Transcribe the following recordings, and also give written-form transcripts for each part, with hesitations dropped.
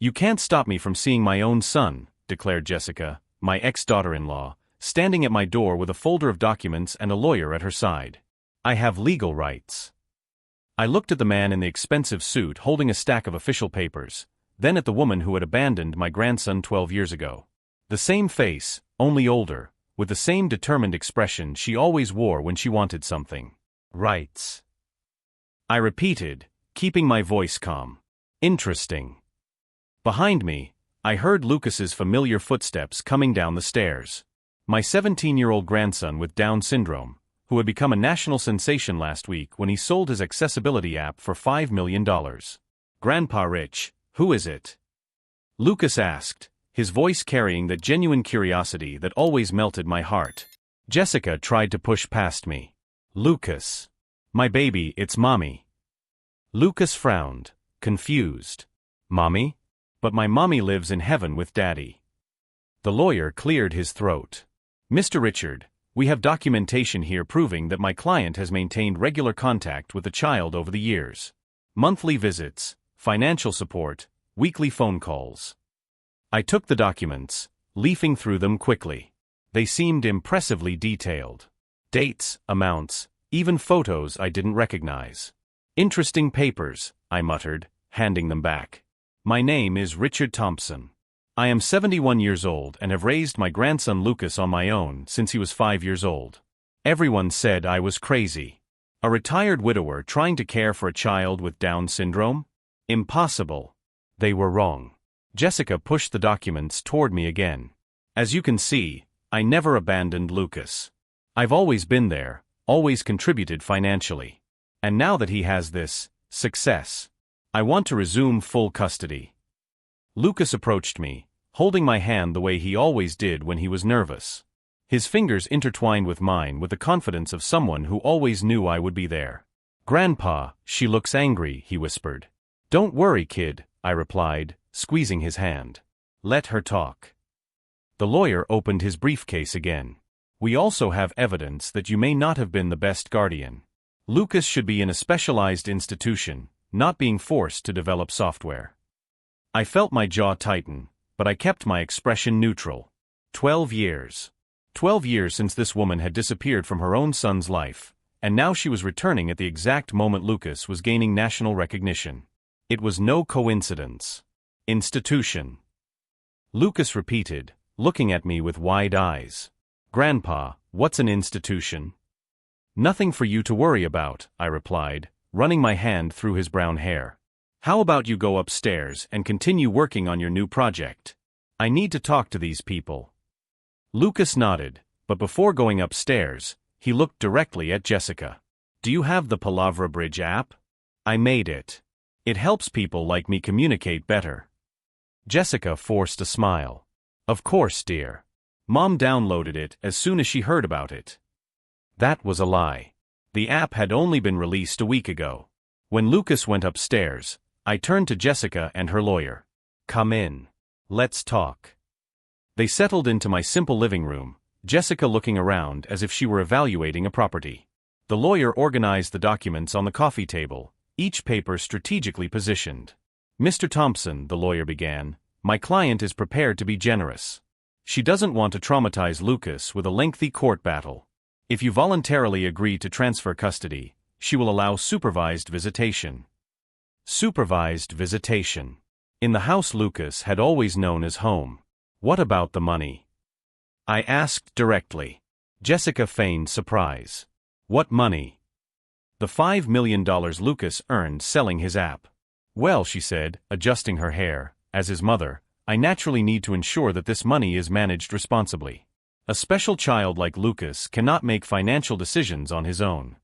You can't stop me from seeing my own son, declared Jessica, my ex-daughter-in-law, standing at my door with a folder of documents and a lawyer at her side. I have legal rights. I looked at the man in the expensive suit holding a stack of official papers, then at the woman who had abandoned my grandson 12 years ago. The same face, only older, with the same determined expression she always wore when she wanted something. Rights. I repeated, keeping my voice calm. Interesting. Behind me, I heard Lucas's familiar footsteps coming down the stairs. My 17-year-old grandson with Down syndrome, who had become a national sensation last week when he sold his accessibility app for $5 million. Grandpa Rich, who is it? Lucas asked, his voice carrying that genuine curiosity that always melted my heart. Jessica tried to push past me. Lucas. My baby, it's Mommy. Lucas frowned, confused. Mommy? But my mommy lives in heaven with Daddy. The lawyer cleared his throat. Mr. Richard, we have documentation here proving that my client has maintained regular contact with the child over the years. Monthly visits, financial support, weekly phone calls. I took the documents, leafing through them quickly. They seemed impressively detailed. Dates, amounts, even photos I didn't recognize. Interesting papers, I muttered, handing them back. My name is Richard Thompson. I am 71 years old and have raised my grandson Lucas on my own since he was 5 years old. Everyone said I was crazy. A retired widower trying to care for a child with Down syndrome? Impossible. They were wrong. Jessica pushed the documents toward me again. As you can see, I never abandoned Lucas. I've always been there, always contributed financially. And now that he has this success, I want to resume full custody. Lucas approached me, holding my hand the way he always did when he was nervous. His fingers intertwined with mine with the confidence of someone who always knew I would be there. Grandpa, she looks angry, he whispered. Don't worry, kid, I replied, squeezing his hand. Let her talk. The lawyer opened his briefcase again. We also have evidence that you may not have been the best guardian. Lucas should be in a specialized institution, not being forced to develop software. I felt my jaw tighten, but I kept my expression neutral. 12 years. 12 years since this woman had disappeared from her own son's life, and now she was returning at the exact moment Lucas was gaining national recognition. It was no coincidence. Institution. Lucas repeated, looking at me with wide eyes. Grandpa, what's an institution? Nothing for you to worry about, I replied, running my hand through his brown hair. How about you go upstairs and continue working on your new project? I need to talk to these people. Lucas nodded, but before going upstairs, he looked directly at Jessica. Do you have the Palavra Bridge app? I made it. It helps people like me communicate better. Jessica forced a smile. Of course, dear. Mom downloaded it as soon as she heard about it. That was a lie. The app had only been released a week ago. When Lucas went upstairs, I turned to Jessica and her lawyer. Come in. Let's talk. They settled into my simple living room, Jessica looking around as if she were evaluating a property. The lawyer organized the documents on the coffee table, each paper strategically positioned. Mr. Thompson, the lawyer began, my client is prepared to be generous. She doesn't want to traumatize Lucas with a lengthy court battle. If you voluntarily agree to transfer custody, she will allow supervised visitation. Supervised visitation. In the house Lucas had always known as home. What about the money? I asked directly. Jessica feigned surprise. What money? The $5 million Lucas earned selling his app. Well, she said, adjusting her hair, as his mother, I naturally need to ensure that this money is managed responsibly. A special child like Lucas cannot make financial decisions on his own.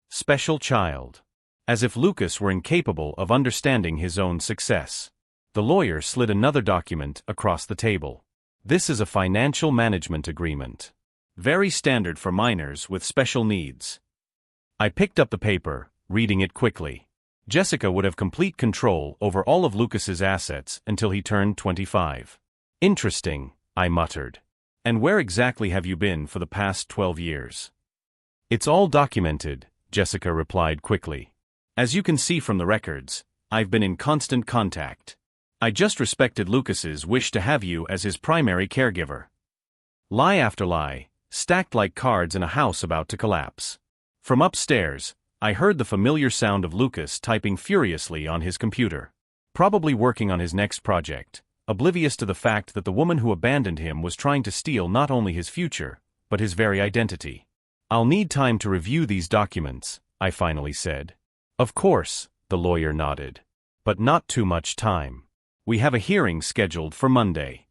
Special child. As if Lucas were incapable of understanding his own success. The lawyer slid another document across the table. This is a financial management agreement. Very standard for minors with special needs. I picked up the paper, reading it quickly. Jessica would have complete control over all of Lucas's assets until he turned 25. Interesting, I muttered. And where exactly have you been for the past 12 years? It's all documented, Jessica replied quickly. As you can see from the records, I've been in constant contact. I just respected Lucas's wish to have you as his primary caregiver. Lie after lie, stacked like cards in a house about to collapse. From upstairs, I heard the familiar sound of Lucas typing furiously on his computer. Probably working on his next project, oblivious to the fact that the woman who abandoned him was trying to steal not only his future, but his very identity. I'll need time to review these documents, I finally said. Of course, the lawyer nodded. But not too much time. We have a hearing scheduled for Monday.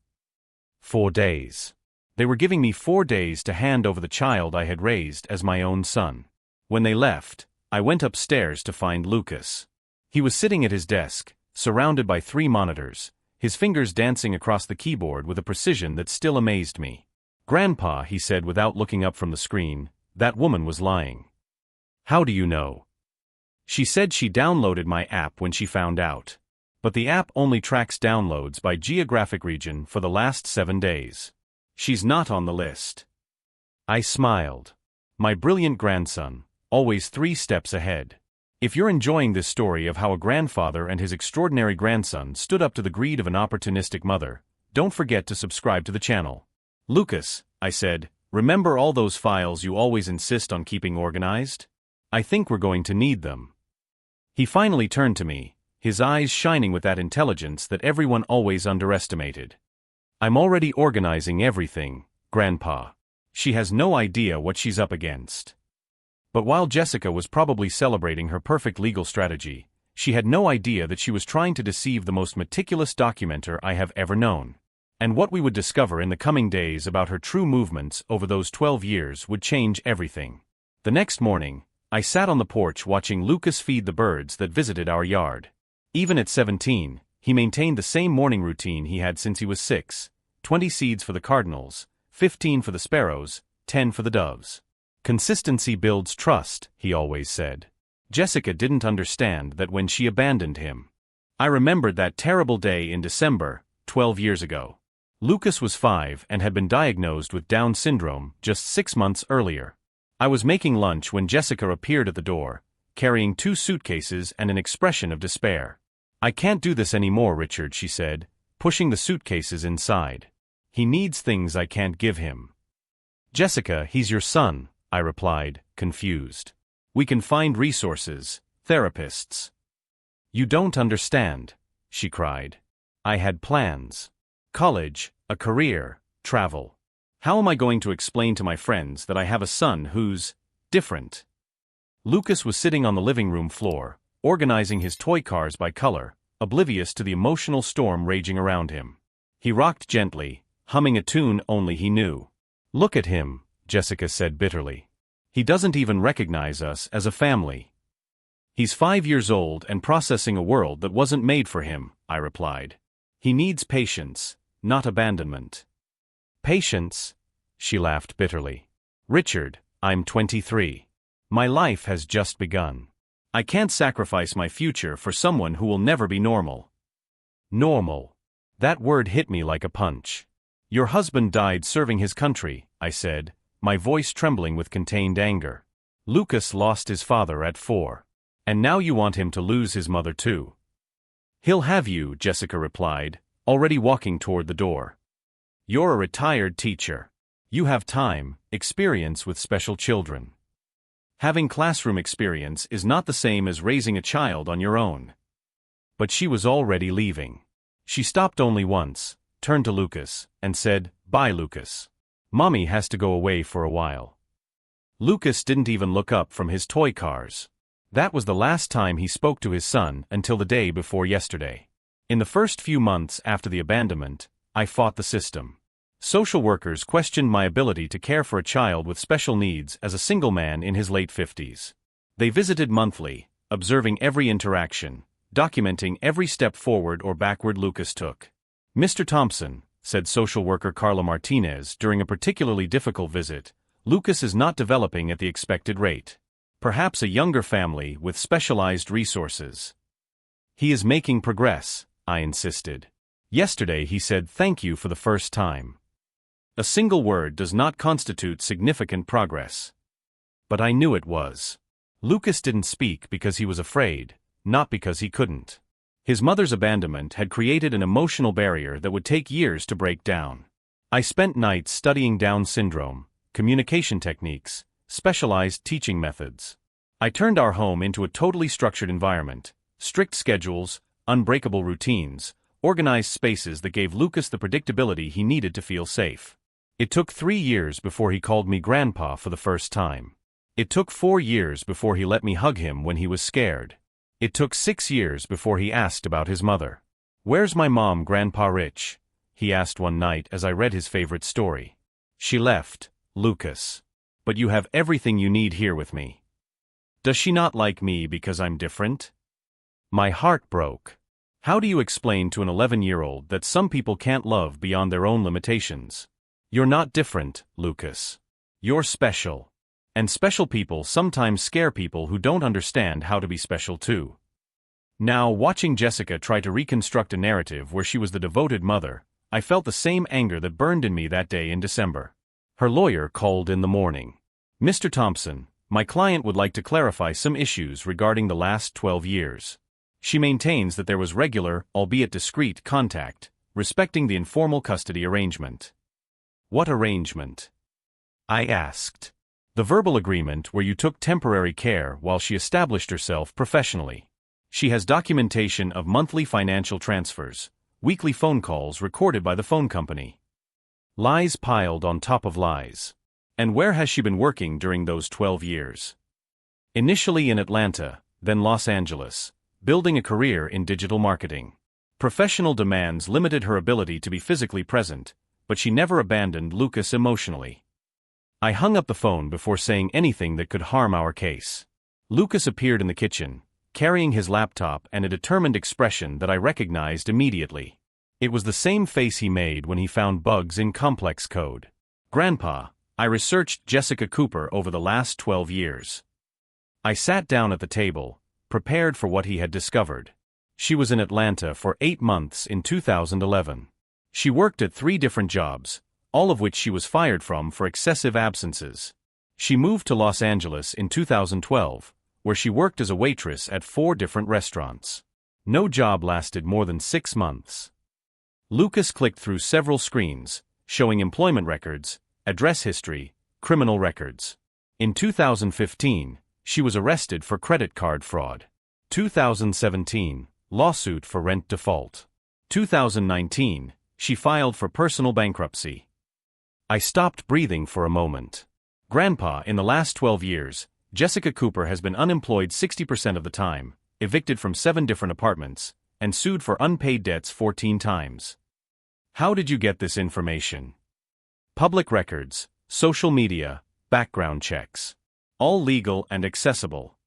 4 days. They were giving me 4 days to hand over the child I had raised as my own son. When they left, I went upstairs to find Lucas. He was sitting at his desk, surrounded by 3 monitors, his fingers dancing across the keyboard with a precision that still amazed me. "Grandpa," he said without looking up from the screen, "that woman was lying." "How do you know?" "She said she downloaded my app when she found out. But the app only tracks downloads by geographic region for the last 7 days. She's not on the list." I smiled. My brilliant grandson, always 3 steps ahead. If you're enjoying this story of how a grandfather and his extraordinary grandson stood up to the greed of an opportunistic mother, don't forget to subscribe to the channel. "Lucas," I said, "remember all those files you always insist on keeping organized? I think we're going to need them." He finally turned to me, his eyes shining with that intelligence that everyone always underestimated. "I'm already organizing everything, Grandpa. She has no idea what she's up against." But while Jessica was probably celebrating her perfect legal strategy, she had no idea that she was trying to deceive the most meticulous documenter I have ever known. And what we would discover in the coming days about her true movements over those 12 years would change everything. The next morning, I sat on the porch watching Lucas feed the birds that visited our yard. Even at 17, he maintained the same morning routine he had since he was 6, 20 seeds for the cardinals, 15 for the sparrows, 10 for the doves. "Consistency builds trust," he always said. Jessica didn't understand that when she abandoned him. I remembered that terrible day in December, 12 years ago. Lucas was 5 and had been diagnosed with Down syndrome just 6 months earlier. I was making lunch when Jessica appeared at the door, carrying 2 suitcases and an expression of despair. "I can't do this anymore, Richard," she said, pushing the suitcases inside. "He needs things I can't give him." "Jessica, he's your son," I replied, confused. "We can find resources, therapists." "You don't understand," she cried. "I had plans. College, a career, travel. How am I going to explain to my friends that I have a son who's different?" Lucas was sitting on the living room floor, organizing his toy cars by color, oblivious to the emotional storm raging around him. He rocked gently, humming a tune only he knew. "Look at him," Jessica said bitterly. "He doesn't even recognize us as a family." "He's 5 years old and processing a world that wasn't made for him," I replied. "He needs patience, not abandonment." "Patience?" She laughed bitterly. "Richard, I'm 23. My life has just begun. I can't sacrifice my future for someone who will never be normal." "Normal." That word hit me like a punch. "Your husband died serving his country," I said, my voice trembling with contained anger. "Lucas lost his father at 4. And now you want him to lose his mother too." "He'll have you," Jessica replied, already walking toward the door. "You're a retired teacher. You have time, experience with special children. Having classroom experience is not the same as raising a child on your own." But she was already leaving. She stopped only once, turned to Lucas, and said, "Bye, Lucas. Mommy has to go away for a while." Lucas didn't even look up from his toy cars. That was the last time he spoke to his son until the day before yesterday. In the first few months after the abandonment, I fought the system. Social workers questioned my ability to care for a child with special needs as a single man in his late 50s. They visited monthly, observing every interaction, documenting every step forward or backward Lucas took. "Mr. Thompson," said social worker Carla Martinez during a particularly difficult visit, "Lucas is not developing at the expected rate. Perhaps a younger family with specialized resources." "He is making progress," I insisted. "Yesterday he said thank you for the first time." A single word does not constitute significant progress. But I knew it was. Lucas didn't speak because he was afraid, not because he couldn't. His mother's abandonment had created an emotional barrier that would take years to break down. I spent nights studying Down syndrome, communication techniques, specialized teaching methods. I turned our home into a totally structured environment, strict schedules, unbreakable routines, organized spaces that gave Lucas the predictability he needed to feel safe. It took 3 years before he called me Grandpa for the first time. It took 4 years before he let me hug him when he was scared. It took 6 years before he asked about his mother. "Where's my mom, Grandpa Rich?" he asked one night as I read his favorite story. "She left, Lucas. But you have everything you need here with me." Does she not like me because I'm different? My heart broke. How do you explain to an 11-year-old that some people can't love beyond their own limitations? You're not different, Lucas. You're special. And special people sometimes scare people who don't understand how to be special too. Now, watching Jessica try to reconstruct a narrative where she was the devoted mother, I felt the same anger that burned in me that day in December. Her lawyer called in the morning. "Mr. Thompson, my client would like to clarify some issues regarding the last 12 years. She maintains that there was regular, albeit discreet, contact, respecting the informal custody arrangement." "What arrangement?" I asked. "The verbal agreement where you took temporary care while she established herself professionally. She has documentation of monthly financial transfers, weekly phone calls recorded by the phone company." Lies piled on top of lies. And where has she been working during those 12 years? Initially in Atlanta, then Los Angeles, building a career in digital marketing. Professional demands limited her ability to be physically present, but she never abandoned Lucas emotionally. I hung up the phone before saying anything that could harm our case. Lucas appeared in the kitchen, carrying his laptop and a determined expression that I recognized immediately. It was the same face he made when he found bugs in complex code. "Grandpa, I researched Jessica Cooper over the last 12 years." I sat down at the table, prepared for what he had discovered. She was in Atlanta for 8 months in 2011. She worked at 3 different jobs, all of which she was fired from for excessive absences. She moved to Los Angeles in 2012, where she worked as a waitress at 4 different restaurants. No job lasted more than 6 months. Lucas clicked through several screens, showing employment records, address history, criminal records. In 2015, she was arrested for credit card fraud. 2017, lawsuit for rent default. 2019, she filed for personal bankruptcy. I stopped breathing for a moment. "Grandpa, in the last 12 years, Jessica Cooper has been unemployed 60% of the time, evicted from 7 different apartments, and sued for unpaid debts 14 times. How did you get this information?" Public records, social media, background checks. All legal and accessible.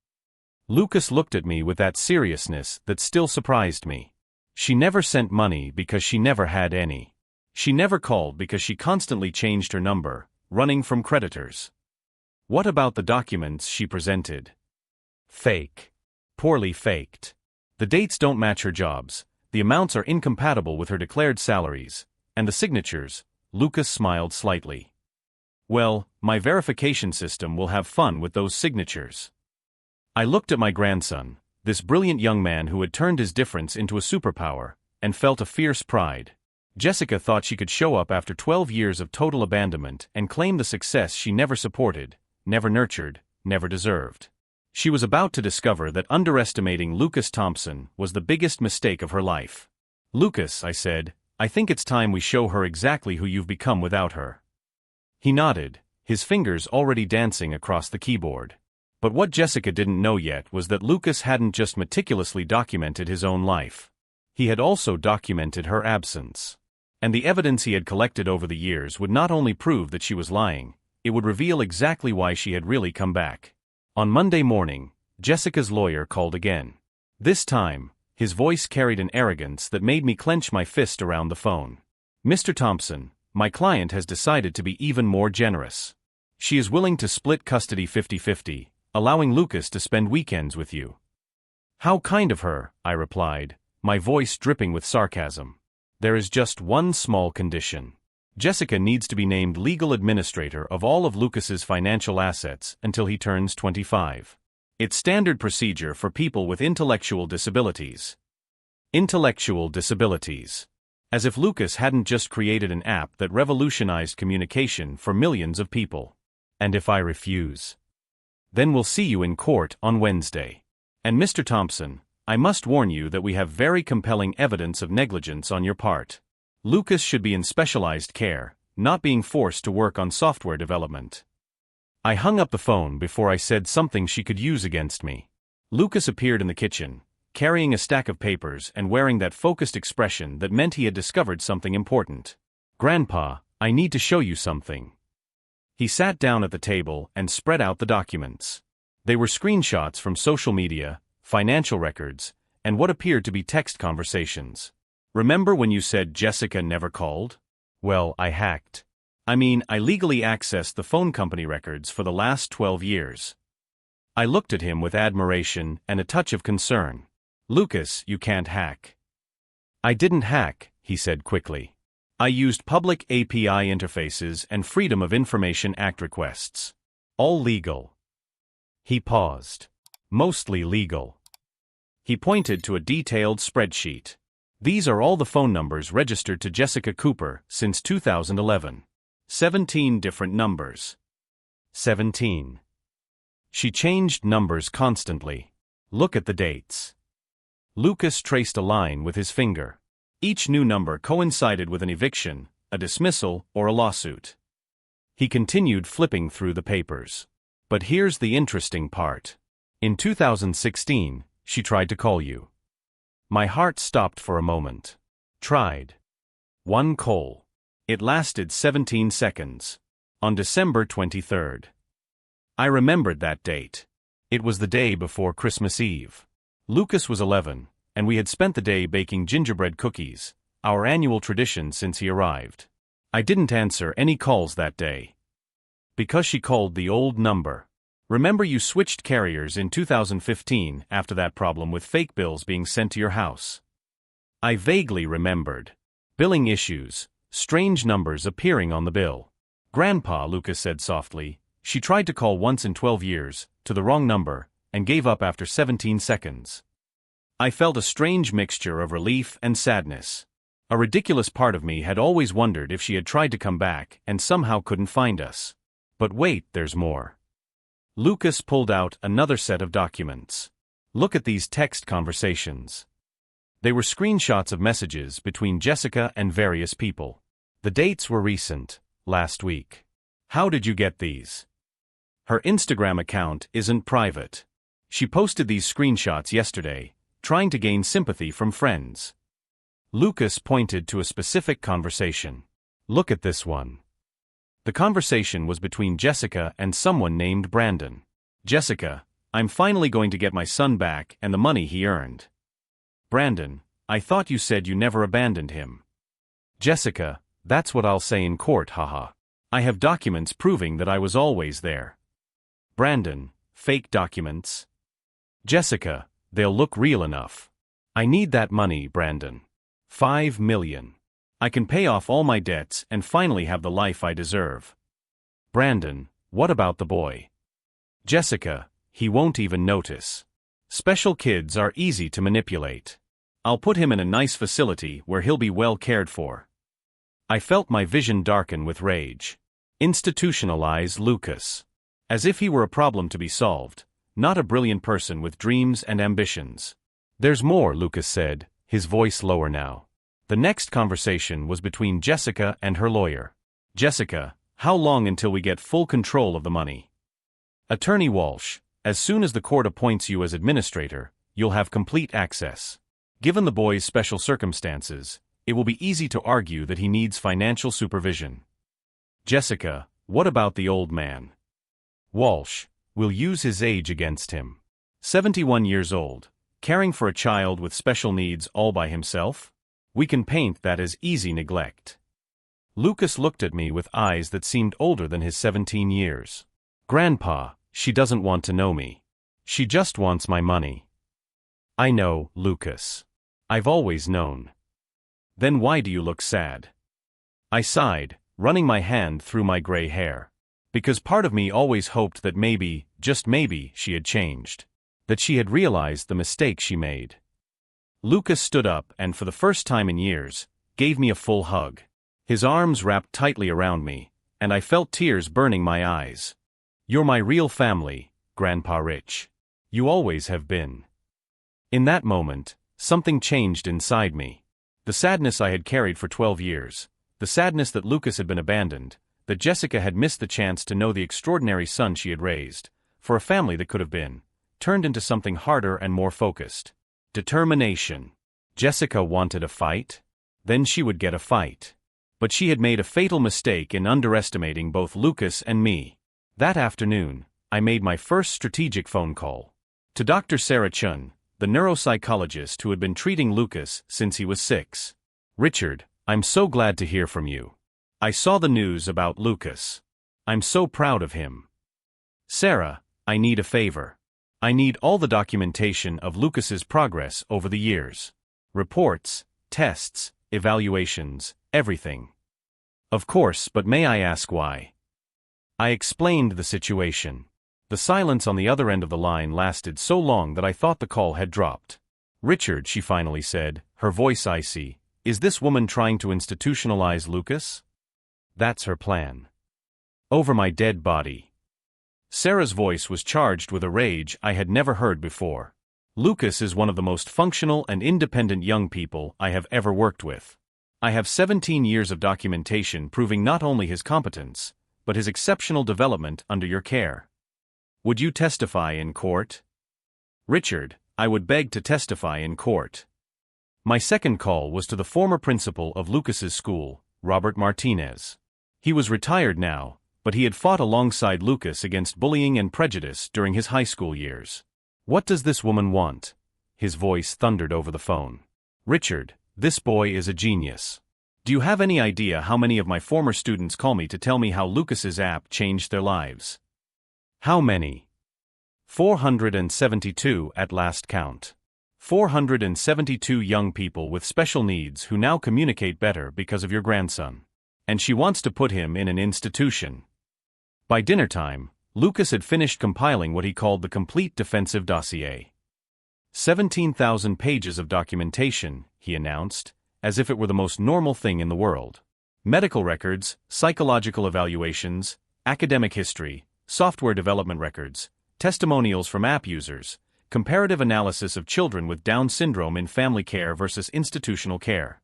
Lucas looked at me with that seriousness that still surprised me. She never sent money because she never had any. She never called because she constantly changed her number, running from creditors. What about the documents she presented? Fake. Poorly faked. The dates don't match her jobs, the amounts are incompatible with her declared salaries, and the signatures. Lucas smiled slightly. "Well, my verification system will have fun with those signatures." I looked at my grandson, this brilliant young man who had turned his difference into a superpower, and felt a fierce pride. Jessica thought she could show up after 12 years of total abandonment and claim the success she never supported, never nurtured, never deserved. She was about to discover that underestimating Lucas Thompson was the biggest mistake of her life. "Lucas," I said, "I think it's time we show her exactly who you've become without her." He nodded, his fingers already dancing across the keyboard. But what Jessica didn't know yet was that Lucas hadn't just meticulously documented his own life. He had also documented her absence. And the evidence he had collected over the years would not only prove that she was lying, it would reveal exactly why she had really come back. On Monday morning, Jessica's lawyer called again. This time, his voice carried an arrogance that made me clench my fist around the phone. "Mr. Thompson, my client has decided to be even more generous. She is willing to split custody 50-50, allowing Lucas to spend weekends with you." "How kind of her," I replied, my voice dripping with sarcasm. "There is just one small condition. Jessica needs to be named legal administrator of all of Lucas's financial assets until he turns 25. It's standard procedure for people with intellectual disabilities." Intellectual disabilities. As if Lucas hadn't just created an app that revolutionized communication for millions of people. And if I refuse? Then we'll see you in court on Wednesday. And Mr. Thompson, I must warn you that we have very compelling evidence of negligence on your part. Lucas should be in specialized care, not being forced to work on software development. I hung up the phone before I said something she could use against me. Lucas appeared in the kitchen, carrying a stack of papers and wearing that focused expression that meant he had discovered something important. "Grandpa, I need to show you something." He sat down at the table and spread out the documents. They were screenshots from social media, financial records, and what appeared to be text conversations. "Remember when you said Jessica never called? Well, I hacked. I legally accessed the phone company records for the last 12 years. I looked at him with admiration and a touch of concern. "Lucas, you can't hack." "I didn't hack," he said quickly. "I used public API interfaces and Freedom of Information Act requests. All legal." He paused. "Mostly legal." He pointed to a detailed spreadsheet. "These are all the phone numbers registered to Jessica Cooper since 2011. 17 different numbers. 17. She changed numbers constantly. Look at the dates." Lucas traced a line with his finger. Each new number coincided with an eviction, a dismissal, or a lawsuit. He continued flipping through the papers. "But here's the interesting part. In 2016, she tried to call you." My heart stopped for a moment. Tried. One call. It lasted 17 seconds. On December 23rd. I remembered that date. It was the day before Christmas Eve. Lucas was 11, and we had spent the day baking gingerbread cookies, our annual tradition since he arrived. I didn't answer any calls that day. Because she called the old number. "Remember you switched carriers in 2015 after that problem with fake bills being sent to your house?" I vaguely remembered. Billing issues, strange numbers appearing on the bill. "Grandpa," Lucas said softly, "she tried to call once in 12 years, to the wrong number, and gave up after 17 seconds. I felt a strange mixture of relief and sadness. A ridiculous part of me had always wondered if she had tried to come back and somehow couldn't find us. But wait, there's more. Lucas pulled out another set of documents. "Look at these text conversations." They were screenshots of messages between Jessica and various people. The dates were recent, last week. "How did you get these?" "Her Instagram account isn't private. She posted these screenshots yesterday, trying to gain sympathy from friends." Lucas pointed to a specific conversation. "Look at this one." The conversation was between Jessica and someone named Brandon. "Jessica, I'm finally going to get my son back and the money he earned." "Brandon, I thought you said you never abandoned him." "Jessica, that's what I'll say in court, haha. I have documents proving that I was always there." Brandon, "Fake documents?" "Jessica, they'll look real enough. I need that money, Brandon. 5 million. I can pay off all my debts and finally have the life I deserve." "Brandon, what about the boy?" "Jessica, he won't even notice. Special kids are easy to manipulate. I'll put him in a nice facility where he'll be well cared for." I felt my vision darken with rage. Institutionalize Lucas. As if he were a problem to be solved, not a brilliant person with dreams and ambitions. "There's more," Lucas said, his voice lower now. The next conversation was between Jessica and her lawyer. "Jessica, how long until we get full control of the money?" "Attorney Walsh, as soon as the court appoints you as administrator, you'll have complete access. Given the boy's special circumstances, it will be easy to argue that he needs financial supervision." "Jessica, what about the old man?" "Walsh, we'll use his age against him. 71 years old, caring for a child with special needs all by himself? We can paint that as easy neglect." Lucas looked at me with eyes that seemed older than his 17 years. "Grandpa, she doesn't want to know me. She just wants my money." "I know, Lucas. I've always known." "Then why do you look sad?" I sighed, running my hand through my gray hair. Because part of me always hoped that maybe, just maybe, she had changed. That she had realized the mistake she made. Lucas stood up and, for the first time in years, gave me a full hug. His arms wrapped tightly around me, and I felt tears burning my eyes. "You're my real family, Grandpa Rich. You always have been." In that moment, something changed inside me. The sadness I had carried for 12 years, the sadness that Lucas had been abandoned, that Jessica had missed the chance to know the extraordinary son she had raised, for a family that could have been, turned into something harder and more focused. Determination. Jessica wanted a fight? Then she would get a fight. But she had made a fatal mistake in underestimating both Lucas and me. That afternoon, I made my first strategic phone call. To Dr. Sarah Chun, the neuropsychologist who had been treating Lucas since he was 6. "Richard, I'm so glad to hear from you. I saw the news about Lucas. I'm so proud of him. Sarah, I need a favor. I need all the documentation of Lucas's progress over the years. Reports, tests, evaluations, everything." "Of course, but may I ask why?" I explained the situation. The silence on the other end of the line lasted so long that I thought the call had dropped. "Richard," she finally said, her voice icy, "is this woman trying to institutionalize Lucas?" "That's her plan. Over my dead body." Sarah's voice was charged with a rage I had never heard before. "Lucas is one of the most functional and independent young people I have ever worked with. I have 17 years of documentation proving not only his competence, but his exceptional development under your care. Would you testify in court?" "Richard, I would beg to testify in court." My second call was to the former principal of Lucas's school, Robert Martinez. He was retired now, but he had fought alongside Lucas against bullying and prejudice during his high school years. "What does this woman want?" His voice thundered over the phone. "Richard, this boy is a genius. Do you have any idea how many of my former students call me to tell me how Lucas's app changed their lives?" "How many?" 472 at last count. 472 young people with special needs who now communicate better because of your grandson. And she wants to put him in an institution. By dinner time, Lucas had finished compiling what he called the complete defensive dossier. 17,000 pages of documentation, he announced, as if it were the most normal thing in the world. Medical records, psychological evaluations, academic history, software development records, testimonials from app users, comparative analysis of children with Down syndrome in family care versus institutional care.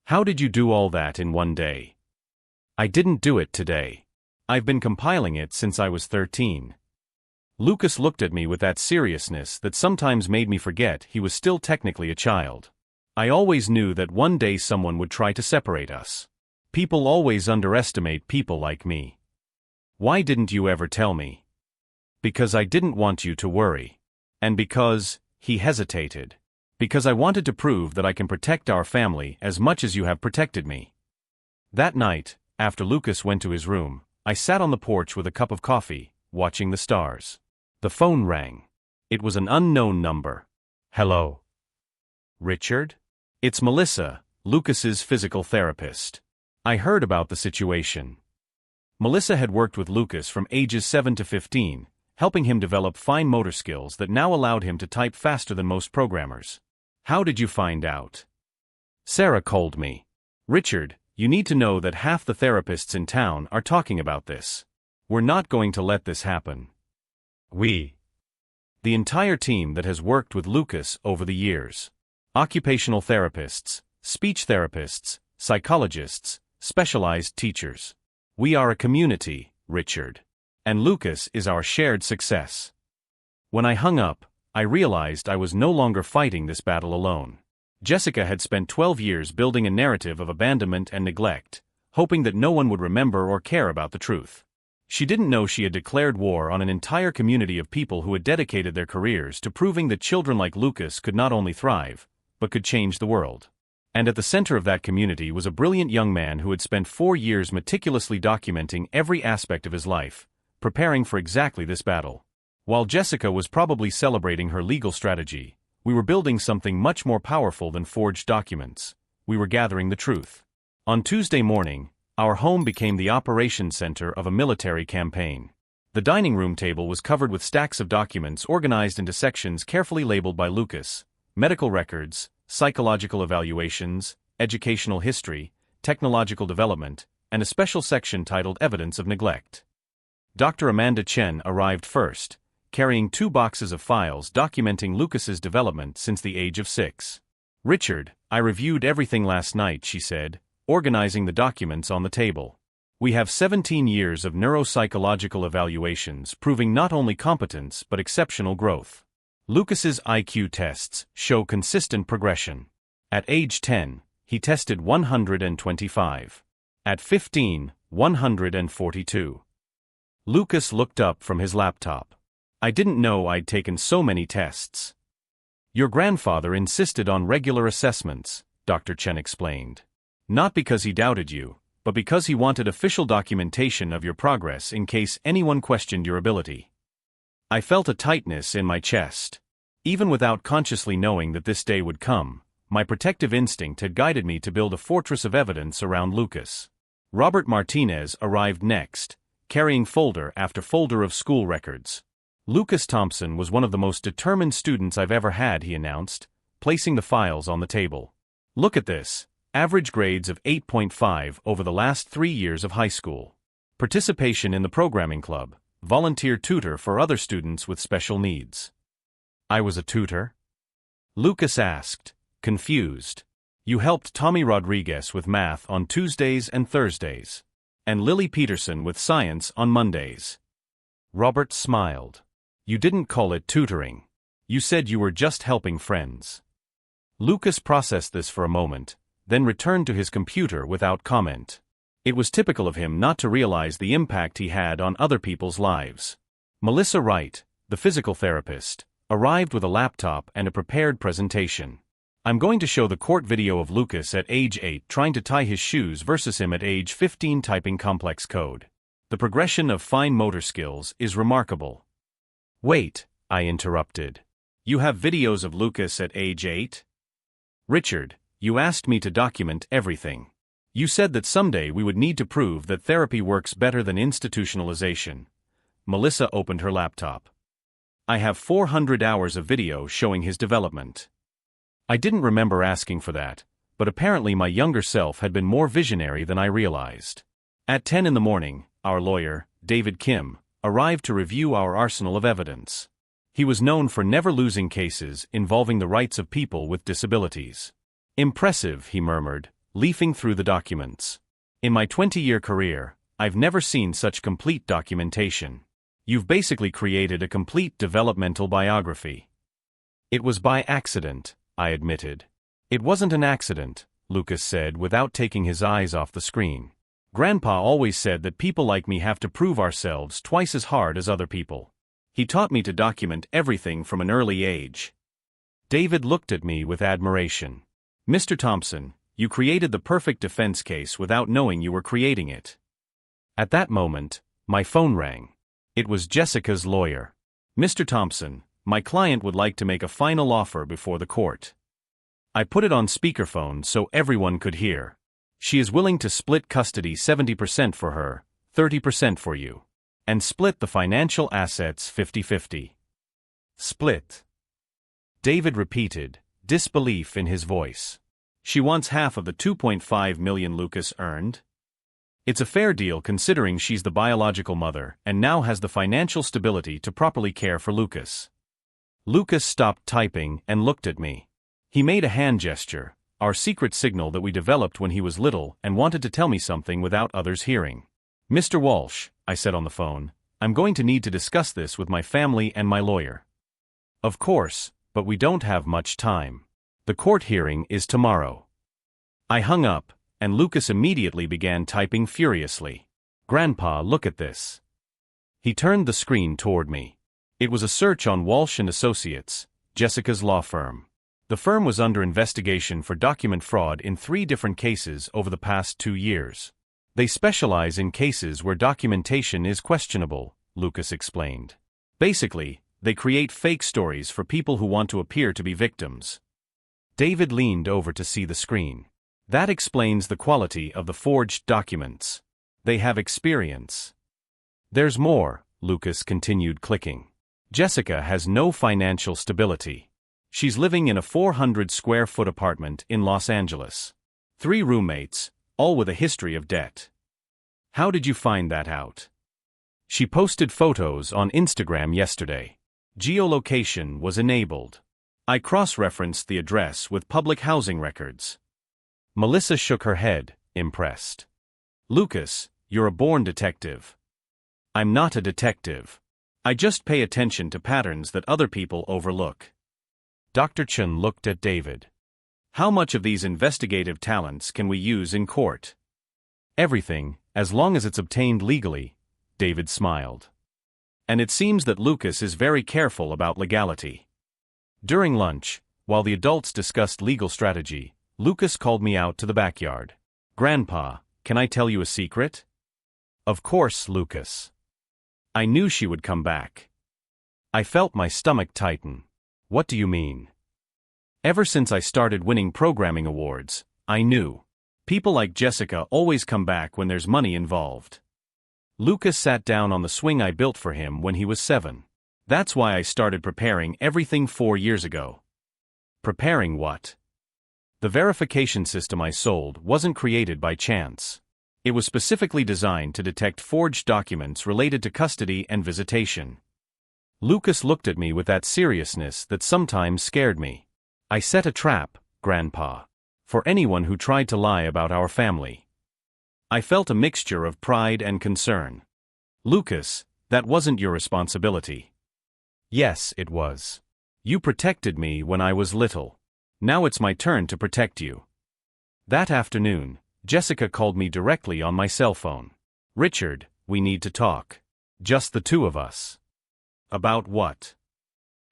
"How did you do all that in one day?" "I didn't do it today. I've been compiling it since I was 13. Lucas looked at me with that seriousness that sometimes made me forget he was still technically a child. "I always knew that one day someone would try to separate us. People always underestimate people like me. Why didn't you ever tell me?" "Because I didn't want you to worry. And because," he hesitated, "because I wanted to prove that I can protect our family as much as you have protected me." That night, after Lucas went to his room, I sat on the porch with a cup of coffee, watching the stars. The phone rang. It was an unknown number. "Hello? Richard? It's Melissa, Lucas's physical therapist. I heard about the situation." Melissa had worked with Lucas from ages 7 to 15, helping him develop fine motor skills that now allowed him to type faster than most programmers. "How did you find out?" "Sarah called me." "Richard, you need to know that half the therapists in town are talking about this. We're not going to let this happen." "We?" "The entire team that has worked with Lucas over the years. Occupational therapists, speech therapists, psychologists, specialized teachers. We are a community, Richard. And Lucas is our shared success." When I hung up, I realized I was no longer fighting this battle alone. Jessica had spent 12 years building a narrative of abandonment and neglect, hoping that no one would remember or care about the truth. She didn't know she had declared war on an entire community of people who had dedicated their careers to proving that children like Lucas could not only thrive, but could change the world. And at the center of that community was a brilliant young man who had spent 4 years meticulously documenting every aspect of his life, preparing for exactly this battle. While Jessica was probably celebrating her legal strategy, we were building something much more powerful than forged documents. We were gathering the truth. On Tuesday morning, our home became the operations center of a military campaign. The dining room table was covered with stacks of documents organized into sections carefully labeled by Lucas: medical records, psychological evaluations, educational history, technological development, and a special section titled Evidence of Neglect. Dr. Amanda Chen arrived first, carrying 2 boxes of files documenting Lucas's development since the age of 6. "Richard, I reviewed everything last night," she said, organizing the documents on the table. "We have 17 years of neuropsychological evaluations proving not only competence but exceptional growth. Lucas's IQ tests show consistent progression. At age 10, he tested 125. At 15, 142. Lucas looked up from his laptop. "I didn't know I'd taken so many tests." "Your grandfather insisted on regular assessments," Dr. Chen explained. "Not because he doubted you, but because he wanted official documentation of your progress in case anyone questioned your ability." I felt a tightness in my chest. Even without consciously knowing that this day would come, my protective instinct had guided me to build a fortress of evidence around Lucas. Robert Martinez arrived next, carrying folder after folder of school records. "Lucas Thompson was one of the most determined students I've ever had," he announced, placing the files on the table. "Look at this. Average grades of 8.5 over the last 3 years of high school. Participation in the programming club, volunteer tutor for other students with special needs." "I was a tutor?" Lucas asked, confused. "You helped Tommy Rodriguez with math on Tuesdays and Thursdays, and Lily Peterson with science on Mondays." Robert smiled. "You didn't call it tutoring. You said you were just helping friends." Lucas processed this for a moment, then returned to his computer without comment. It was typical of him not to realize the impact he had on other people's lives. Melissa Wright, the physical therapist, arrived with a laptop and a prepared presentation. "I'm going to show the court video of Lucas at age 8 trying to tie his shoes versus him at age 15 typing complex code. The progression of fine motor skills is remarkable." "Wait," I interrupted. "You have videos of Lucas at age 8? Richard, you asked me to document everything. You said that someday we would need to prove that therapy works better than institutionalization." Melissa opened her laptop. "I have 400 hours of video showing his development." I didn't remember asking for that, but apparently my younger self had been more visionary than I realized. At 10 in the morning, our lawyer, David Kim, arrived to review our arsenal of evidence. He was known for never losing cases involving the rights of people with disabilities. "Impressive," he murmured, leafing through the documents. "In my 20-year career, I've never seen such complete documentation. You've basically created a complete developmental biography." "It was by accident," I admitted. "It wasn't an accident," Lucas said without taking his eyes off the screen. "Grandpa always said that people like me have to prove ourselves twice as hard as other people. He taught me to document everything from an early age." David looked at me with admiration. "Mr. Thompson, you created the perfect defense case without knowing you were creating it." At that moment, my phone rang. It was Jessica's lawyer. "Mr. Thompson, my client would like to make a final offer before the court." I put it on speakerphone so everyone could hear. "She is willing to split custody 70% for her, 30% for you. And split the financial assets 50-50. "Split?" David repeated, disbelief in his voice. "She wants half of the $2.5 million Lucas earned? It's a fair deal considering she's the biological mother and now has the financial stability to properly care for Lucas." Lucas stopped typing and looked at me. He made a hand gesture, our secret signal that we developed when he was little and wanted to tell me something without others hearing. "Mr. Walsh," I said on the phone, "I'm going to need to discuss this with my family and my lawyer." "Of course, but we don't have much time. The court hearing is tomorrow." I hung up, and Lucas immediately began typing furiously. "Grandpa, look at this." He turned the screen toward me. It was a search on Walsh & Associates, Jessica's law firm. The firm was under investigation for document fraud in 3 different cases over the past 2 years. They specialize in cases where documentation is questionable, Lucas explained. Basically, they create fake stories for people who want to appear to be victims. David leaned over to see the screen. "That explains the quality of the forged documents. They have experience." "There's more," Lucas continued clicking. "Jessica has no financial stability. She's living in a 400-square-foot apartment in Los Angeles. 3 roommates, all with a history of debt. How did you find that out? She posted photos on Instagram yesterday. Geolocation was enabled. I cross-referenced the address with public housing records. Melissa shook her head, impressed. Lucas, you're a born detective. I'm not a detective. I just pay attention to patterns that other people overlook. Dr. Chen looked at David. How much of these investigative talents can we use in court? Everything, as long as it's obtained legally, David smiled. And it seems that Lucas is very careful about legality. During lunch, while the adults discussed legal strategy, Lucas called me out to the backyard. Grandpa, can I tell you a secret? Of course, Lucas. I knew she would come back. I felt my stomach tighten. What do you mean? Ever since I started winning programming awards, I knew. People like Jessica always come back when there's money involved. Lucas sat down on the swing I built for him when he was 7. That's why I started preparing everything 4 years ago. Preparing what? The verification system I sold wasn't created by chance. It was specifically designed to detect forged documents related to custody and visitation. Lucas looked at me with that seriousness that sometimes scared me. I set a trap, Grandpa, for anyone who tried to lie about our family. I felt a mixture of pride and concern. Lucas, that wasn't your responsibility. Yes, it was. You protected me when I was little. Now it's my turn to protect you. That afternoon, Jessica called me directly on my cell phone. Richard, we need to talk. Just the 2 of us. About what?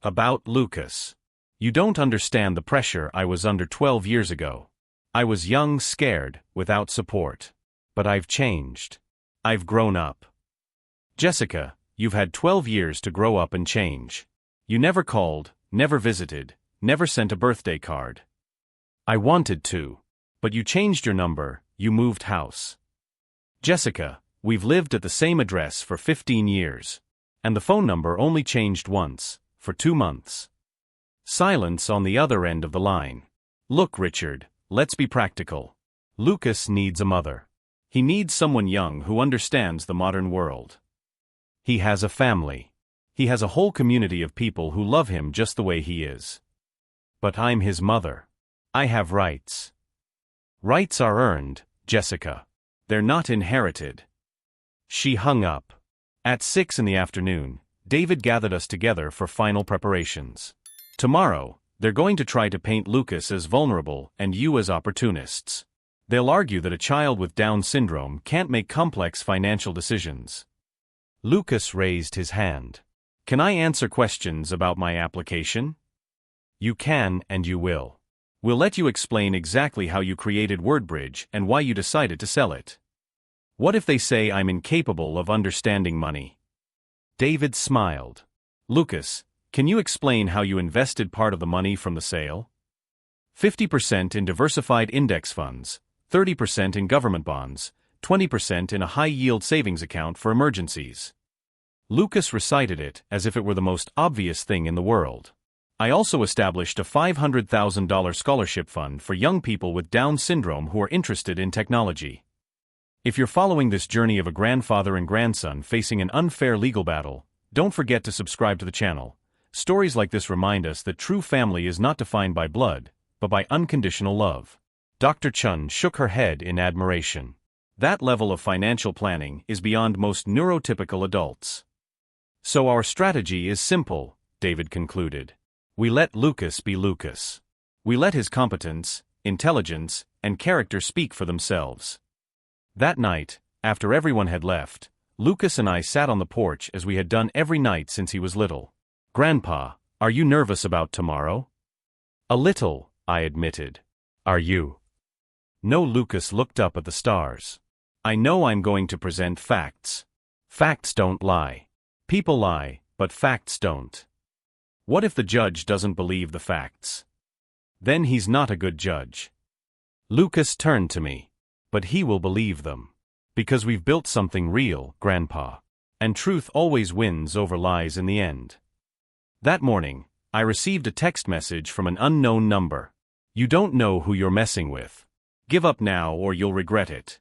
About Lucas. You don't understand the pressure I was under 12 years ago. I was young, scared, without support. But I've changed. I've grown up. Jessica, you've had 12 years to grow up and change. You never called, never visited, never sent a birthday card. I wanted to. But you changed your number, you moved house. Jessica, we've lived at the same address for 15 years. And the phone number only changed once, for 2 months. Silence on the other end of the line. Look, Richard, let's be practical. Lucas needs a mother. He needs someone young who understands the modern world. He has a family. He has a whole community of people who love him just the way he is. But I'm his mother. I have rights. Rights are earned, Jessica. They're not inherited. She hung up. At 6 in the afternoon, David gathered us together for final preparations. Tomorrow, they're going to try to paint Lucas as vulnerable and you as opportunists. They'll argue that a child with Down syndrome can't make complex financial decisions. Lucas raised his hand. Can I answer questions about my application? You can and you will. We'll let you explain exactly how you created WordBridge and why you decided to sell it. What if they say I'm incapable of understanding money? David smiled. Lucas, can you explain how you invested part of the money from the sale? 50% in diversified index funds, 30% in government bonds, 20% in a high-yield savings account for emergencies. Lucas recited it as if it were the most obvious thing in the world. I also established a $500,000 scholarship fund for young people with Down syndrome who are interested in technology. If you're following this journey of a grandfather and grandson facing an unfair legal battle, don't forget to subscribe to the channel. Stories like this remind us that true family is not defined by blood, but by unconditional love. Dr. Chen shook her head in admiration. That level of financial planning is beyond most neurotypical adults. So our strategy is simple, David concluded. We let Lucas be Lucas. We let his competence, intelligence, and character speak for themselves. That night, after everyone had left, Lucas and I sat on the porch as we had done every night since he was little. Grandpa, are you nervous about tomorrow? A little, I admitted. Are you? No. Lucas looked up at the stars. I know I'm going to present facts. Facts don't lie. People lie, but facts don't. What if the judge doesn't believe the facts? Then he's not a good judge. Lucas turned to me. But he will believe them. Because we've built something real, Grandpa. And truth always wins over lies in the end. That morning, I received a text message from an unknown number. You don't know who you're messing with. Give up now or you'll regret it.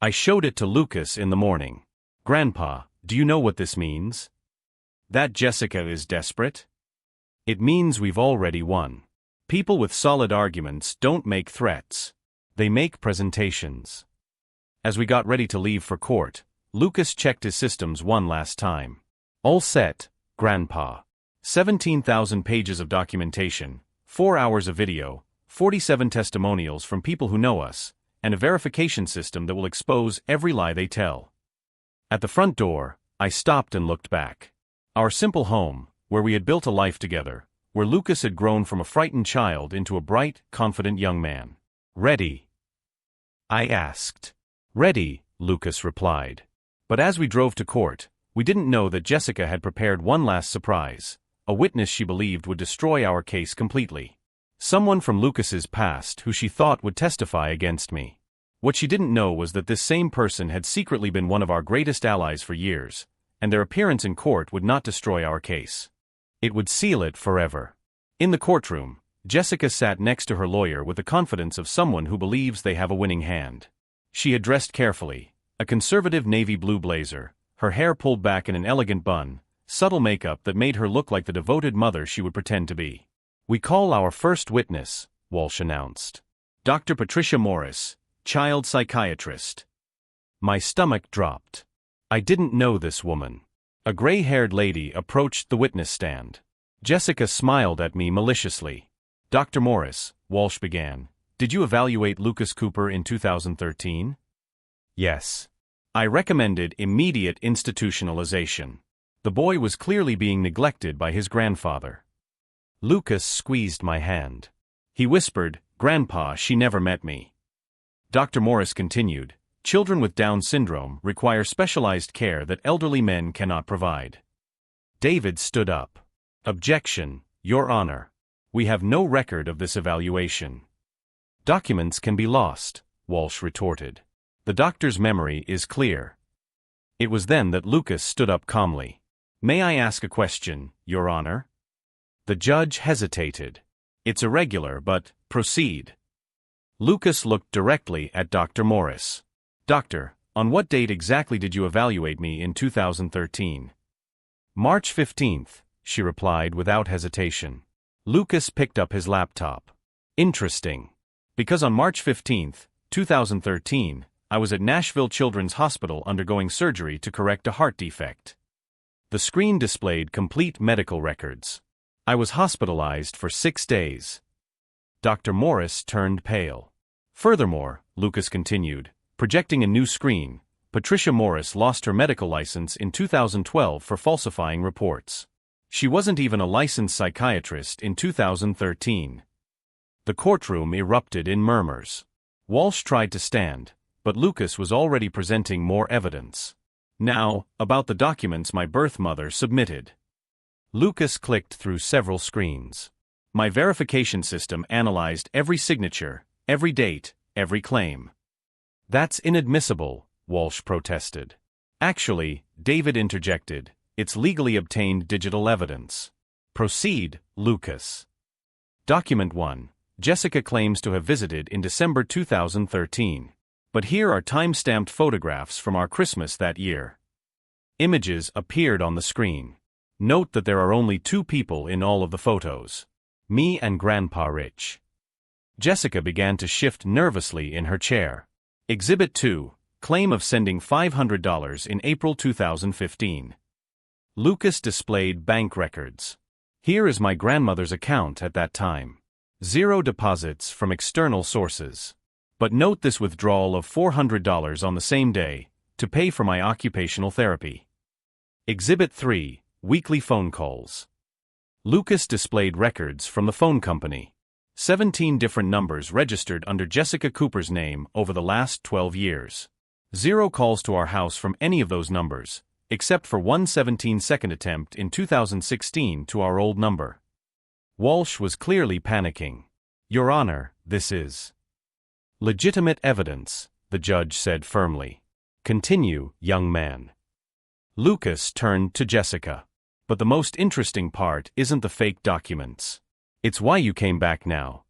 I showed it to Lucas in the morning. Grandpa, do you know what this means? That Jessica is desperate? It means we've already won. People with solid arguments don't make threats. They make presentations. As we got ready to leave for court, Lucas checked his systems one last time. All set, Grandpa. 17,000 pages of documentation, 4 hours of video, 47 testimonials from people who know us, and a verification system that will expose every lie they tell. At the front door, I stopped and looked back. Our simple home, where we had built a life together, where Lucas had grown from a frightened child into a bright, confident young man. Ready? I asked. Ready, Lucas replied. But as we drove to court, we didn't know that Jessica had prepared one last surprise, a witness she believed would destroy our case completely. Someone from Lucas's past who she thought would testify against me. What she didn't know was that this same person had secretly been one of our greatest allies for years, and their appearance in court would not destroy our case. It would seal it forever. In the courtroom, Jessica sat next to her lawyer with the confidence of someone who believes they have a winning hand. She had dressed carefully, a conservative navy blue blazer, her hair pulled back in an elegant bun, subtle makeup that made her look like the devoted mother she would pretend to be. We call our first witness, Walsh announced. Dr. Patricia Morris, child psychiatrist. My stomach dropped. I didn't know this woman. A gray-haired lady approached the witness stand. Jessica smiled at me maliciously. Dr. Morris, Walsh began, did you evaluate Lucas Cooper in 2013? Yes. I recommended immediate institutionalization. The boy was clearly being neglected by his grandfather. Lucas squeezed my hand. He whispered, Grandpa, she never met me. Dr. Morris continued, children with Down syndrome require specialized care that elderly men cannot provide. David stood up. Objection, Your Honor. We have no record of this evaluation. Documents can be lost, Walsh retorted. The doctor's memory is clear. It was then that Lucas stood up calmly. May I ask a question, Your Honor? The judge hesitated. It's irregular, but proceed. Lucas looked directly at Dr. Morris. Doctor, on what date exactly did you evaluate me in 2013? March 15th, she replied without hesitation. Lucas picked up his laptop. Interesting. Because on March 15th, 2013, I was at Nashville Children's Hospital undergoing surgery to correct a heart defect. The screen displayed complete medical records. I was hospitalized for 6 days. Dr. Morris turned pale. Furthermore, Lucas continued, projecting a new screen, Patricia Morris lost her medical license in 2012 for falsifying reports. She wasn't even a licensed psychiatrist in 2013. The courtroom erupted in murmurs. Walsh tried to stand, but Lucas was already presenting more evidence. Now, about the documents my birth mother submitted. Lucas clicked through several screens. My verification system analyzed every signature, every date, every claim. That's inadmissible, Walsh protested. Actually, David interjected, it's legally obtained digital evidence. Proceed, Lucas. Document 1. Jessica claims to have visited in December 2013. But here are time-stamped photographs from our Christmas that year. Images appeared on the screen. Note that there are only 2 people in all of the photos. Me and Grandpa Rich. Jessica began to shift nervously in her chair. Exhibit 2. Claim of sending $500 in April 2015. Lucas displayed bank records. Here is my grandmother's account at that time. 0 deposits from external sources. But note this withdrawal of $400 on the same day, to pay for my occupational therapy. Exhibit 3. Weekly phone calls. Lucas displayed records from the phone company. 17 different numbers registered under Jessica Cooper's name over the last 12 years. 0 calls to our house from any of those numbers, except for one 17-second attempt in 2016 to our old number. Walsh was clearly panicking. Your Honor, this is legitimate evidence, the judge said firmly. Continue, young man. Lucas turned to Jessica. But the most interesting part isn't the fake documents. It's why you came back now.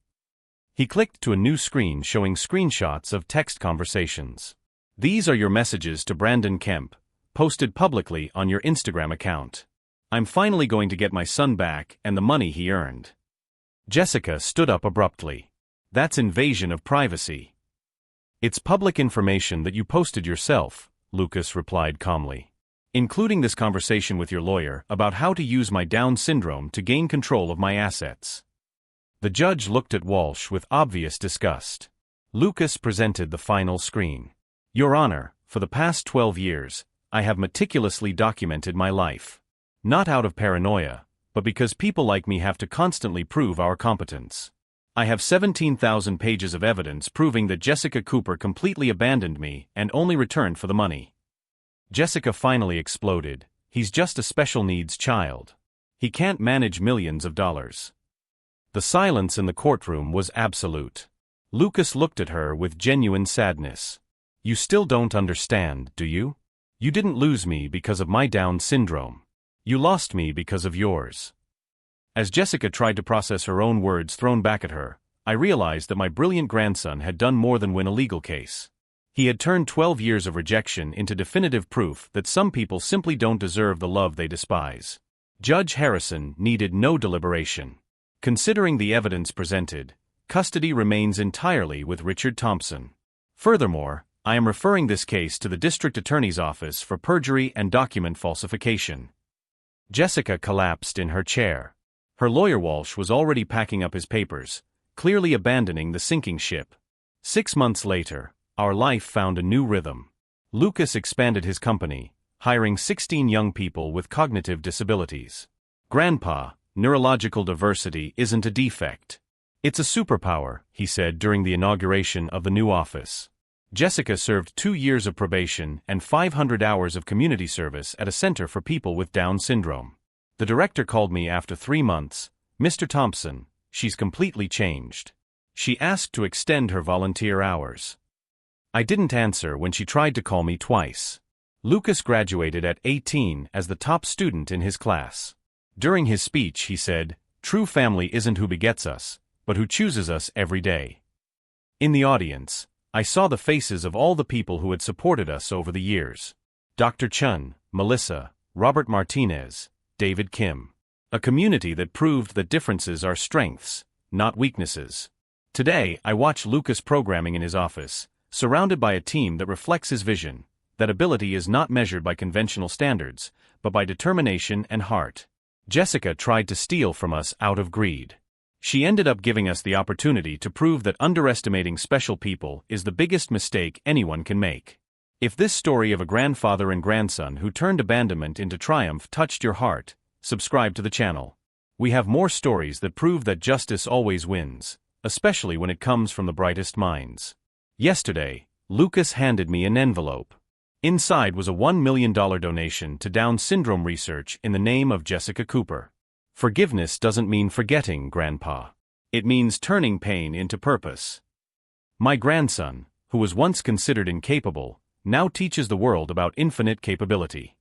He clicked to a new screen showing screenshots of text conversations. These are your messages to Brandon Kemp, posted publicly on your Instagram account. I'm finally going to get my son back and the money he earned. Jessica stood up abruptly. That's invasion of privacy. It's public information that you posted yourself, Lucas replied calmly. Including this conversation with your lawyer about how to use my Down syndrome to gain control of my assets. The judge looked at Walsh with obvious disgust. Lucas presented the final screen. Your Honor, for the past 12 years, I have meticulously documented my life. Not out of paranoia, but because people like me have to constantly prove our competence. I have 17,000 pages of evidence proving that Jessica Cooper completely abandoned me and only returned for the money. Jessica finally exploded. He's just a special needs child. He can't manage millions of dollars. The silence in the courtroom was absolute. Lucas looked at her with genuine sadness. You still don't understand, do you? You didn't lose me because of my Down syndrome. You lost me because of yours. As Jessica tried to process her own words thrown back at her, I realized that my brilliant grandson had done more than win a legal case. He had turned 12 years of rejection into definitive proof that some people simply don't deserve the love they despise. Judge Harrison needed no deliberation. Considering the evidence presented, custody remains entirely with Richard Thompson. Furthermore, I am referring this case to the District Attorney's Office for perjury and document falsification. Jessica collapsed in her chair. Her lawyer Walsh was already packing up his papers, clearly abandoning the sinking ship. 6 months later, our life found a new rhythm. Lucas expanded his company, hiring 16 young people with cognitive disabilities. Grandpa, neurological diversity isn't a defect. It's a superpower, he said during the inauguration of the new office. Jessica served 2 years of probation and 500 hours of community service at a center for people with Down syndrome. The director called me after 3 months. Mr. Thompson, she's completely changed. She asked to extend her volunteer hours. I didn't answer when she tried to call me twice. Lucas graduated at 18 as the top student in his class. During his speech he said, "True family isn't who begets us, but who chooses us every day." In the audience, I saw the faces of all the people who had supported us over the years. Dr. Chun, Melissa, Robert Martinez, David Kim. A community that proved that differences are strengths, not weaknesses. Today, I watch Lucas programming in his office, surrounded by a team that reflects his vision, that ability is not measured by conventional standards, but by determination and heart. Jessica tried to steal from us out of greed. She ended up giving us the opportunity to prove that underestimating special people is the biggest mistake anyone can make. If this story of a grandfather and grandson who turned abandonment into triumph touched your heart, subscribe to the channel. We have more stories that prove that justice always wins, especially when it comes from the brightest minds. Yesterday, Lucas handed me an envelope. Inside was a $1 million donation to Down syndrome research in the name of Jessica Cooper. Forgiveness doesn't mean forgetting, Grandpa. It means turning pain into purpose. My grandson, who was once considered incapable, now teaches the world about infinite capability.